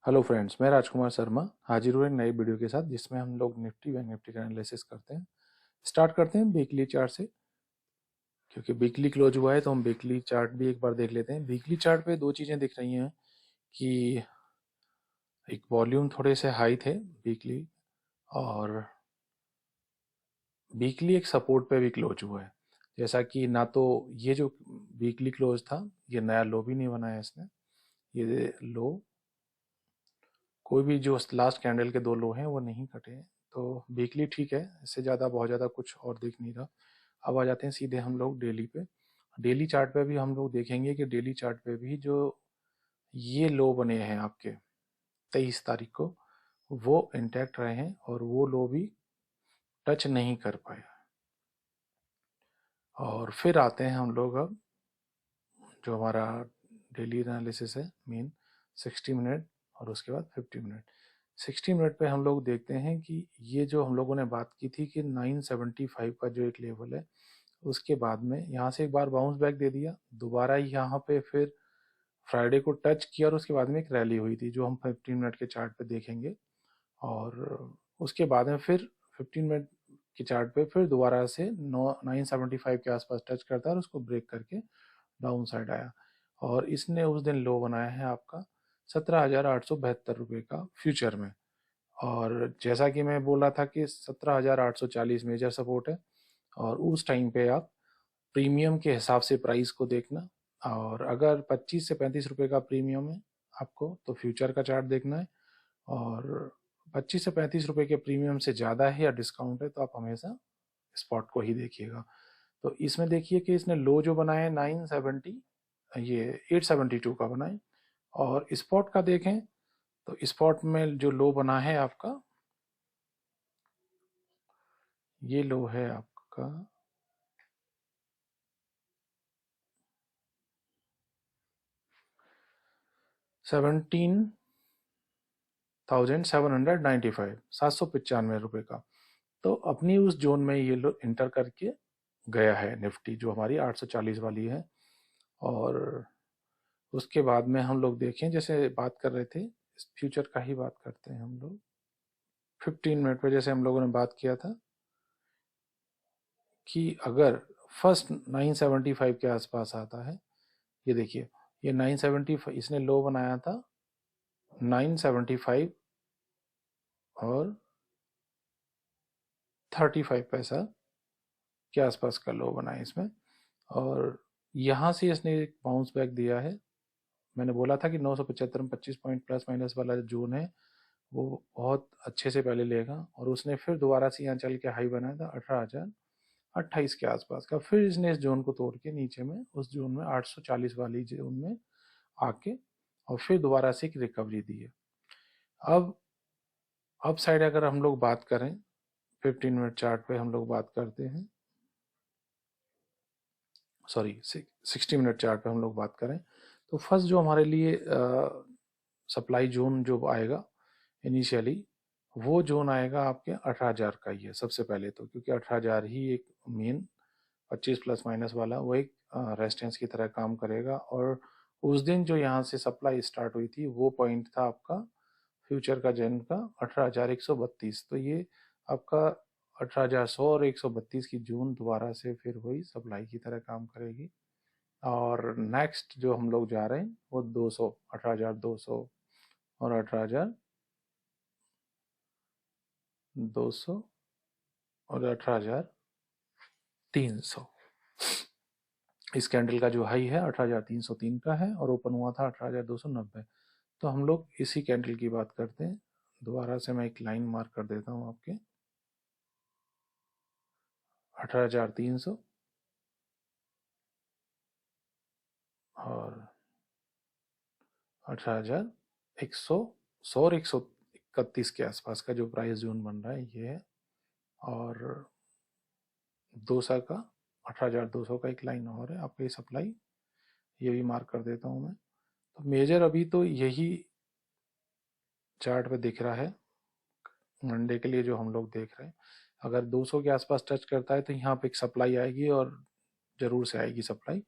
Hello friends, मैं राजकुमार शर्मा हाजिर हुए एक नई वीडियो के साथ जिसमें हम लोग निफ्टी बैंक निफ्टी का एनालिसिस करते हैं। स्टार्ट करते हैं वीकली चार्ट से, क्योंकि वीकली क्लोज हुआ है तो हम वीकली चार्ट भी एक बार देख लेते हैं। वीकली चार्ट पे दो चीज़ें दिख रही हैं कि एक वॉल्यूम थोड़े से हाई थे वीकली, और वीकली एक सपोर्ट पे भी क्लोज हुआ है। जैसा कि ना तो ये जो वीकली क्लोज था ये नया लो भी नहीं बनाया इसने, ये लो कोई भी जो लास्ट कैंडल के दो लो हैं वो नहीं कटे हैं। तो वीकली ठीक है, इससे ज़्यादा बहुत ज़्यादा कुछ और दिख नहीं रहा। अब आ जाते हैं सीधे हम लोग डेली पे। डेली चार्ट पे भी हम लोग देखेंगे कि डेली चार्ट पे भी जो ये लो बने हैं आपके 23 तारीख को, वो इंटैक्ट रहे हैं और वो लो भी टच नहीं कर पाए। और फिर आते हैं हम लोग अब जो हमारा डेली एनालिसिस है, मेन 60 मिनट और उसके बाद 50 मिनट। 60 मिनट पे हम लोग देखते हैं कि ये जो हम लोगों ने बात की थी कि 975 का जो एक लेवल है, उसके बाद में यहाँ से एक बार बाउंस बैक दे दिया, दोबारा यहाँ पे फिर फ्राइडे को टच किया और उसके बाद में एक रैली हुई थी जो हम 15 मिनट के चार्ट पे देखेंगे। और उसके बाद में फिर 15 मिनट के चार्ट पे फिर दोबारा से 975 के आसपास टच करता है और उसको ब्रेक करके डाउन साइड आया। और इसने उस दिन लो बनाया है आपका 17,872 रुपये का फ्यूचर में। और जैसा कि मैं बोला था कि 17,840 मेजर सपोर्ट है, और उस टाइम पे आप प्रीमियम के हिसाब से प्राइस को देखना। और अगर 25 से 35 रुपए का प्रीमियम है आपको तो फ्यूचर का चार्ट देखना है, और 25 से 35 रुपए के प्रीमियम से ज़्यादा है या डिस्काउंट है तो आप हमेशा स्पॉट को ही देखिएगा। तो इसमें देखिए कि इसने लो जो बनाया है 970, ये 872 का बना है। और स्पॉट का देखें तो स्पॉट में जो लो बना है आपका, ये लो है आपका 17,795, 795 रुपये का। तो अपनी उस जोन में ये लो इंटर करके गया है निफ्टी, जो हमारी 840 वाली है। और उसके बाद में हम लोग देखें, जैसे बात कर रहे थे फ्यूचर का ही बात करते हैं हम लोग। 15 मिनट पे जैसे हम लोगों ने बात किया था कि अगर फर्स्ट 975 के आसपास आता है, ये देखिए ये 975 इसने लो बनाया था 975 और 35 पैसा के आसपास का लो बना है इसमें। और यहाँ से इसने एक बाउंस बैक दिया है। मैंने बोला था कि 975 में 25 पॉइंट प्लस माइनस वाला जोन है वो बहुत अच्छे से पहले लेगा, और उसने फिर दोबारा से यहाँ चल के हाई बनाया था 18,028 के आसपास का। फिर इसने इस जोन को तोड़ के नीचे में उस जोन में 840 वाली जोन में आके और फिर दोबारा से एक रिकवरी दी है। अब साइड अगर हम लोग बात करें 15 मिनट चार्ट पे हम लोग बात करते हैं, सॉरी 60 मिनट चार्ट पे हम लोग बात करें तो फर्स्ट जो हमारे लिए सप्लाई जोन जो आएगा इनिशियली, वो जोन आएगा आपके 18,000 का ही है सबसे पहले तो, क्योंकि 18,000 ही एक मेन 25 प्लस माइनस वाला वो एक रेजिस्टेंस की तरह काम करेगा। और उस दिन जो यहाँ से सप्लाई स्टार्ट हुई थी वो पॉइंट था आपका फ्यूचर का जन का 18,132। तो ये आपका 18,100 और 132 की जून दोबारा से फिर वही सप्लाई की तरह काम करेगी। और नेक्स्ट जो हम लोग जा रहे हैं वो 200, 18,200 और 18,200 और 18,300। इस कैंडल का जो हाई है 18,303 का है और ओपन हुआ था 18,290। तो हम लोग इसी कैंडल की बात करते हैं। दोबारा से मैं एक लाइन मार्क कर देता हूँ आपके 18,300 और 18,100, 100 और 131 के आसपास का जो प्राइस जोन बन रहा है ये है। और 200 का 18,200 का एक लाइन और है आपकी सप्लाई, ये भी मार्क कर देता हूँ मैं। तो मेजर अभी तो यही चार्ट पे दिख रहा है मंडे के लिए जो हम लोग देख रहे हैं। अगर 200 के आसपास टच करता है तो यहाँ पे एक सप्लाई आएगी, और ज़रूर से आएगी सप्लाई,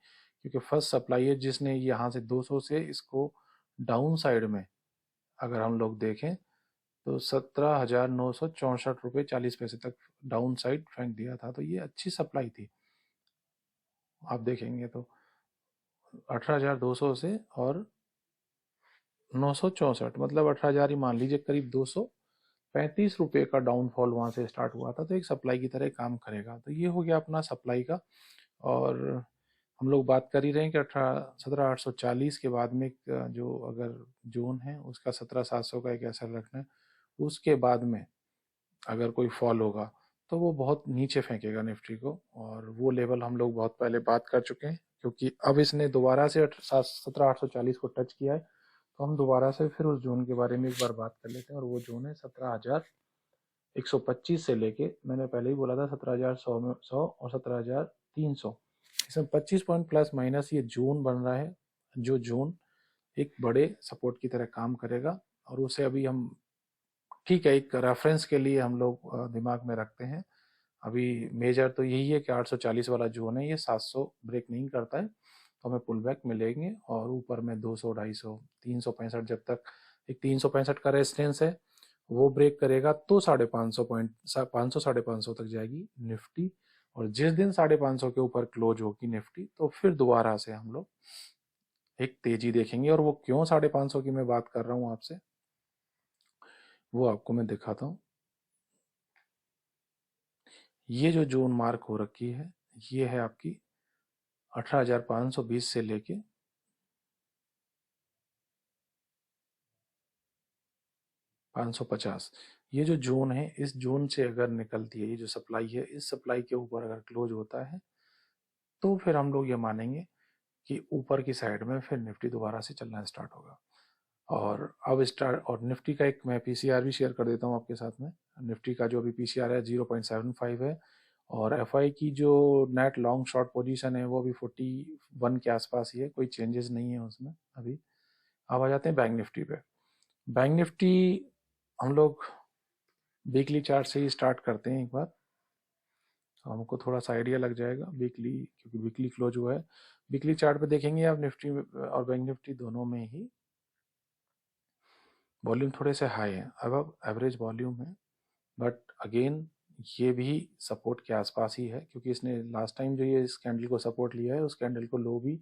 क्योंकि फर्स्ट सप्लाई है जिसने यहाँ से 200 से इसको डाउन साइड में अगर हम लोग देखें तो 17,964 रुपये 40 पैसे तक डाउन साइड फेंक दिया था, तो ये अच्छी सप्लाई थी। आप देखेंगे तो 18,200 से और 964, मतलब 18,000 ही मान लीजिए, करीब 235 रुपये का डाउनफॉल वहाँ से स्टार्ट हुआ था, तो एक सप्लाई की तरह काम करेगा। तो ये हो गया अपना सप्लाई का। और हम लोग बात कर ही रहे हैं कि 17,840 के बाद में जो अगर जोन है उसका 17,700 का एक ऐसा रखना है, उसके बाद में अगर कोई फॉल होगा तो वो बहुत नीचे फेंकेगा निफ्टी को, और वो लेवल हम लोग बहुत पहले बात कर चुके हैं, क्योंकि अब इसने दोबारा से 17,840 को टच किया है। तो हम दोबारा से फिर उस जोन के बारे में एक बार बात कर लेते हैं, और वो जोन है 17,125 से लेके, मैंने पहले ही बोला था 17,100 में 100 और 17,300, इसमें 25 पॉइंट प्लस माइनस ये जोन बन रहा है, जो जोन एक बड़े सपोर्ट की तरह काम करेगा। और उसे अभी हम, ठीक है, एक रेफरेंस के लिए हम लोग दिमाग में रखते हैं। अभी मेजर तो यही है कि 840 वाला जोन है, ये 700 ब्रेक नहीं करता है तो हमें पुल बैक मिलेंगे, और ऊपर में 200, 250, 365, जब तक एक 365 का रेजिस्टेंस है वो ब्रेक करेगा तो 550 पॉइंट, 500 550 तक जाएगी निफ्टी। और जिस दिन 550 के ऊपर क्लोज होगी निफ्टी, तो फिर दोबारा से हम लोग एक तेजी देखेंगे। और वो क्यों 550 की मैं बात कर रहा हूँ आपसे, वो आपको मैं दिखाता हूँ। ये जो जोन मार्क हो रखी है, ये है आपकी 18,520 से लेके 550। ये जो जोन है, इस जोन से अगर निकलती है, ये जो सप्लाई है, इस सप्लाई के ऊपर अगर क्लोज होता है तो फिर हम लोग ये मानेंगे कि ऊपर की साइड में फिर निफ्टी दोबारा से चलना स्टार्ट होगा। और अब स्टार्ट, और निफ्टी का एक मैं पीसीआर भी शेयर कर देता हूँ आपके साथ में। निफ्टी का जो अभी पीसीआर है 0.75 है, और एफआई की जो नेट लॉन्ग शॉर्ट पोजीशन है वो अभी 41 के आसपास ही है, कोई चेंजेस नहीं है उसमें अभी। अब आ जाते हैं बैंक निफ्टी पे। बैंक निफ्टी हम लोग वीकली चार्ट से ही स्टार्ट करते हैं एक बार, तो हमको थोड़ा सा आइडिया लग जाएगा वीकली, क्योंकि वीकली क्लोज हुआ है। वीकली चार्ट पे देखेंगे आप, निफ्टी और बैंक निफ्टी दोनों में ही वॉल्यूम थोड़े से हाई है, अब एवरेज वॉल्यूम है, बट अगेन ये भी सपोर्ट के आसपास ही है, क्योंकि इसने लास्ट टाइम जो ये इस कैंडल को सपोर्ट लिया है, उस कैंडल को लो भी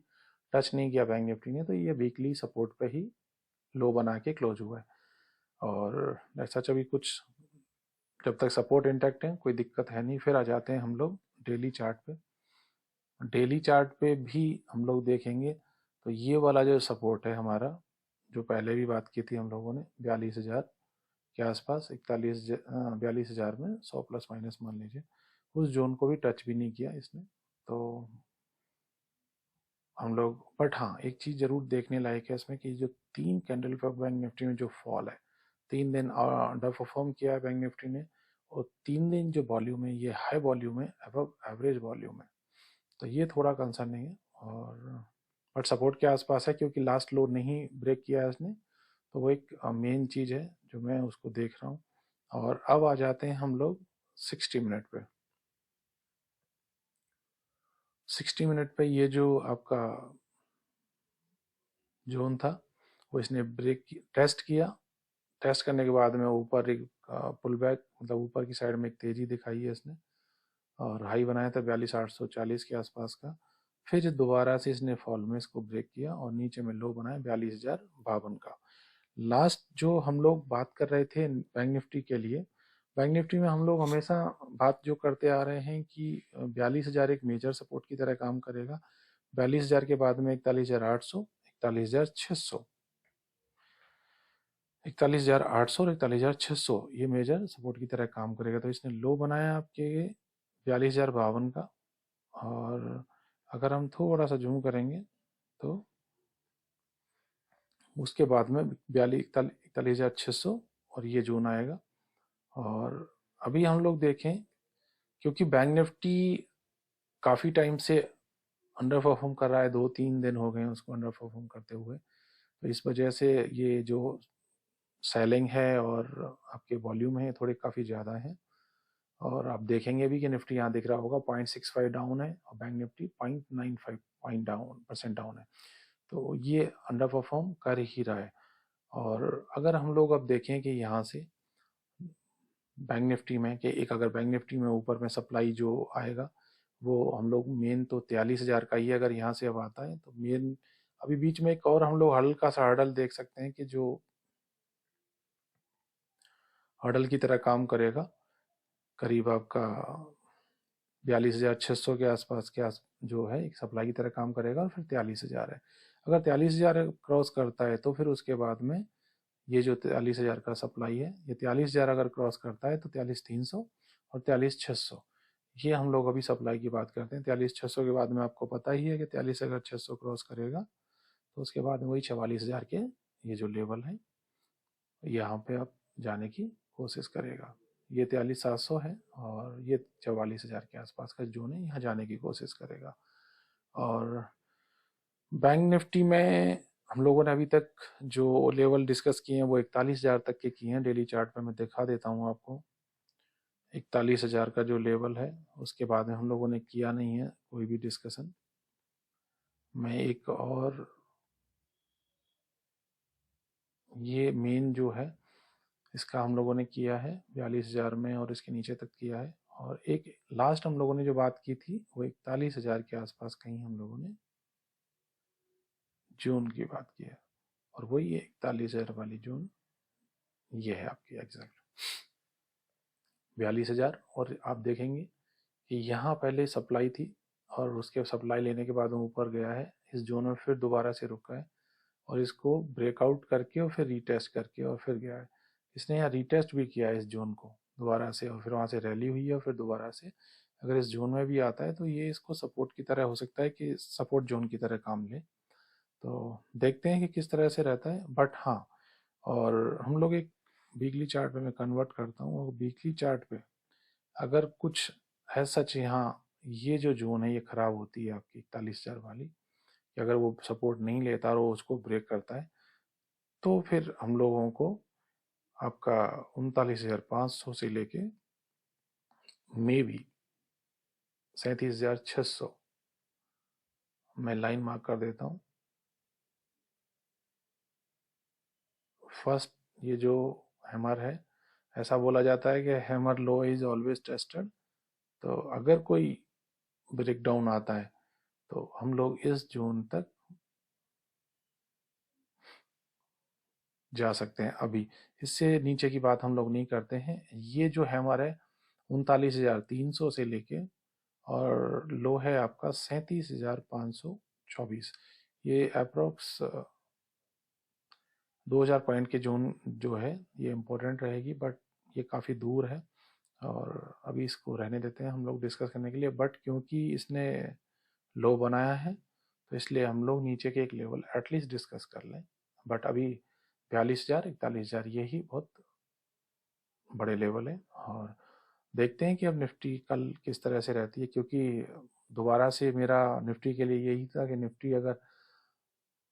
टच नहीं किया बैंक निफ्टी ने, तो ये वीकली सपोर्ट पे ही लो बना के क्लोज हुआ है। और ऐसा अभी कुछ, जब तक सपोर्ट इंटैक्ट है कोई दिक्कत है नहीं। फिर आ जाते हैं हम लोग डेली चार्ट पे। डेली चार्ट पे भी हम लोग देखेंगे तो ये वाला जो सपोर्ट है हमारा, जो पहले भी बात की थी हम लोगों ने, 42,000 के आसपास, 42,000 में 100 प्लस माइनस मान लीजिए, उस जोन को भी टच भी नहीं किया इसने। तो हम लोग, बट हाँ, एक चीज़ जरूर देखने लायक है इसमें कि जो 3 कैंडल पे बैंक निफ्टी में जो फॉल है, 3 दिन अंडर परफॉर्म किया है बैंक निफ्टी ने, और 3 दिन जो वॉल्यूम है ये हाई वॉल्यूम है, अबव एवरेज वॉल्यूम है, तो ये थोड़ा कंसर्न नहीं है। और बट सपोर्ट के आसपास है, क्योंकि लास्ट लो नहीं ब्रेक किया है इसने, तो वो एक मेन चीज़ है जो मैं उसको देख रहा हूँ। और अब आ जाते हैं हम लोग 60 मिनट पे। 60 मिनट पे ये जो आपका जोन था वो इसने ब्रेक टेस्ट किया। टेस्ट करने के बाद में ऊपर एक पुल बैक, मतलब ऊपर की साइड में एक तेजी दिखाई है इसने, और हाई बनाया था 42,840 के आसपास का। फिर दोबारा से इसने फॉल में इसको ब्रेक किया और नीचे में लो बनाया 42,052 का। लास्ट जो हम लोग बात कर रहे थे बैंक निफ्टी के लिए, बैंक निफ्टी में हम लोग हमेशा बात जो करते आ रहे हैं कि 42,000 एक मेजर सपोर्ट की तरह काम करेगा। 42,000 के बाद में 41,800, 41,600, 41,800 और 41,600 ये मेजर सपोर्ट की तरह काम करेगा। तो इसने लो बनाया आपके 42,052 का। और अगर हम थोड़ा सा जूम करेंगे तो उसके बाद में 41,600 और ये जोन आएगा। और अभी हम लोग देखें, क्योंकि बैंक निफ्टी काफ़ी टाइम से अंडर परफॉर्म कर रहा है, 2-3 दिन हो गए हैं उसको अंडर परफॉर्म करते हुए, तो इस वजह से ये जो सेलिंग है और आपके वॉल्यूम है थोड़े काफ़ी ज़्यादा हैं। और आप देखेंगे भी कि निफ्टी यहाँ दिख रहा होगा 0.65 डाउन है, और bank Nifty 0.95 point down percent down है, तो ये अंडर परफॉर्म कर ही रहा है। और अगर हम लोग अब देखें कि यहाँ से बैंक निफ्टी में कि एक अगर बैंक निफ्टी में ऊपर में सप्लाई जो आएगा वो हम लोग मेन तो 43,000 का ही अगर यहाँ से अब आता है तो मेन अभी बीच में एक और हम लोग हल्का सा हर्डल देख सकते हैं कि जो हर्डल की तरह काम करेगा, करीब आपका 42,600 के आसपास जो है एक सप्लाई की तरह काम करेगा और फिर 43,000 है। अगर 43,000 क्रॉस करता है तो फिर उसके बाद में ये जो 43,000 का सप्लाई है, ये 43,000 अगर क्रॉस करता है तो 43,300 और 43,600, ये हम लोग अभी सप्लाई की बात करते हैं। 43,600 के बाद में आपको पता ही है कि 43 अगर 600 क्रॉस करेगा तो उसके बाद में वही 44,000 के ये जो लेवल है यहाँ पे आप जाने की कोशिश करेगा। ये 43,700 है और ये 44,000 के आसपास का जोन है, यहाँ जाने की कोशिश करेगा। और बैंक निफ्टी में हम लोगों ने अभी तक जो लेवल डिस्कस किए हैं वो 41,000 तक के किए हैं। डेली चार्ट पे मैं दिखा देता हूँ आपको। 41,000 का जो लेवल है उसके बाद में हम लोगों ने किया नहीं है कोई भी डिस्कशन। मैं एक और ये मेन जो है इसका हम लोगों ने किया है 42,000 में और इसके नीचे तक किया है। और एक लास्ट हम लोगों ने जो बात की थी वो 41,000 के आसपास कहीं हम लोगों ने जून की बात की है और वही 41,000 वाली जून ये है आपकी एग्जैक्ट 42,000। और आप देखेंगे कि यहाँ पहले सप्लाई थी और उसके सप्लाई लेने के बाद वो ऊपर गया है, इस जोन में फिर दोबारा से रुका है और इसको ब्रेकआउट करके और फिर रीटेस्ट करके और फिर गया है। इसने यहाँ रीटेस्ट भी किया है इस जोन को दोबारा से और फिर वहाँ से रैली हुई है और फिर दोबारा से अगर इस जोन में भी आता है तो ये इसको सपोर्ट की तरह हो सकता है कि सपोर्ट जोन की तरह काम ले। तो देखते हैं कि किस तरह से रहता है। बट हाँ, और हम लोग एक वीकली चार्ट पे मैं कन्वर्ट करता हूँ और वीकली चार्ट पे अगर कुछ है सच यहाँ ये जो जोन है ये खराब होती है आपकी 41,000 वाली, कि अगर वो सपोर्ट नहीं लेता और वो उसको ब्रेक करता है तो फिर हम लोगों को आपका 39,500 से लेके मे बी 37,600 मैं लाइन मार्क कर देता हूँ। फर्स्ट ये जो हैमर है, ऐसा बोला जाता है कि hammer low is always tested. तो अगर कोई ब्रेक डाउन आता है तो हम लोग इस जोन तक जा सकते हैं। अभी इससे नीचे की बात हम लोग नहीं करते हैं। ये जो हैमर है 39,300 से लेके और लो है आपका 37,524, ये अप्रोक्स 2,000 पॉइंट के जोन जो है ये इम्पोर्टेंट रहेगी। बट ये काफ़ी दूर है और अभी इसको रहने देते हैं हम लोग डिस्कस करने के लिए। बट क्योंकि इसने लो बनाया है तो इसलिए हम लोग नीचे के एक लेवल एटलीस्ट डिस्कस कर लें। बट अभी 42,000 41,000 यही बहुत बड़े लेवल है और देखते हैं कि अब निफ्टी कल किस तरह से रहती है। क्योंकि दोबारा से मेरा निफ्टी के लिए यही था कि निफ्टी अगर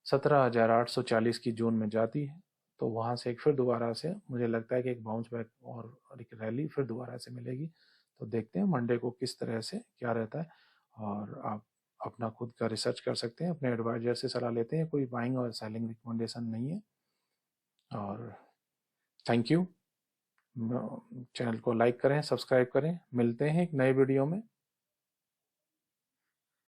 17,840 की जोन में जाती है तो वहाँ से एक फिर दोबारा से मुझे लगता है कि एक बाउंस बैक और एक रैली फिर दोबारा से मिलेगी। तो देखते हैं मंडे को किस तरह से क्या रहता है और आप अपना खुद का रिसर्च कर सकते हैं, अपने एडवाइजर से सलाह लेते हैं। कोई बाइंग और सेलिंग रिकमेंडेशन नहीं है। और थैंक यू। चैनल को लाइक करें, सब्सक्राइब करें। मिलते हैं एक नए वीडियो में।